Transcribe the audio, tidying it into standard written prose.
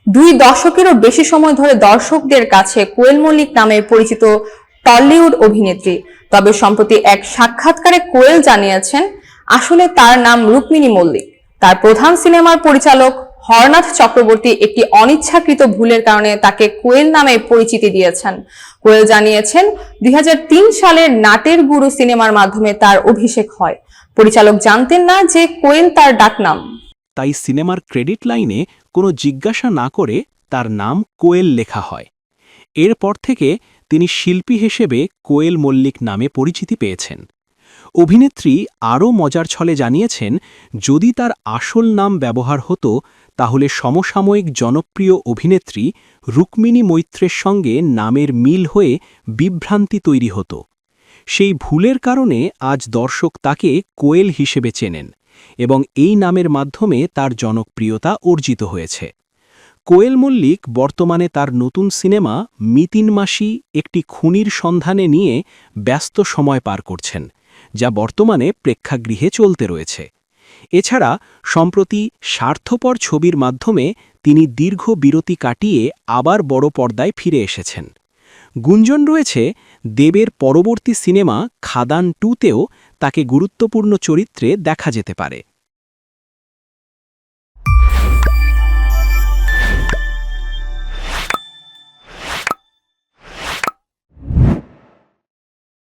দুই দশকেরও বেশি সময় ধরে দর্শকদের কাছে কোয়েল মল্লিক নামে পরিচিত টলিউড অভিনেত্রী। তবে সম্প্রতি এক সাক্ষাৎকারে কোয়েল জানিয়েছেন আসলে তার নাম রুক্মিণী মল্লিক। তার প্রধান সিনেমার পরিচালক হরনাথ চক্রবর্তী একটি অনিচ্ছাকৃত ভুলের কারণে তাকে কোয়েল নামে পরিচিতি দিয়েছেন। কোয়েল জানিয়েছেন 2003 সালের নাটের গুরু সিনেমার মাধ্যমে তার অভিষেক হয়। পরিচালক জানতেন না যে কোয়েল তার ডাকনাম। তাই সিনেমার ক্রেডিট লাইনে কোনো জিজ্ঞাসা না করে তার নাম কোয়েল লেখা হয়। এরপর থেকে তিনি শিল্পী হিসেবে কোয়েল মল্লিক নামে পরিচিতি পেয়েছেন। অভিনেত্রী আরও মজার ছলে জানিয়েছেন, যদি তার আসল নাম ব্যবহার হতো তাহলে সমসাময়িক জনপ্রিয় অভিনেত্রী রুক্মিণী মৈত্রের সঙ্গে নামের মিল হয়ে বিভ্রান্তি তৈরি হতো। সেই ভুলের কারণে আজ দর্শক তাকে কোয়েল হিসেবে চেনেন এবং এই নামের মাধ্যমে তার জনপ্রিয়তা অর্জিত হয়েছে। কোয়েল মল্লিক বর্তমানে তার নতুন সিনেমা মিতিন মাসি একটি খুনির সন্ধানে নিয়ে ব্যস্ত সময় পার করছেন, যা বর্তমানে প্রেক্ষাগৃহে চলতে রয়েছে। এছাড়া সম্প্রতি স্বার্থপর ছবির মাধ্যমে তিনি দীর্ঘ বিরতি কাটিয়ে আবার বড় পর্দায় ফিরে এসেছেন। গুঞ্জন রয়েছে দেবের পরবর্তী সিনেমা খাদান 2তেও তাকে গুরুত্বপূর্ণ চরিত্রে দেখা যেতে পারে।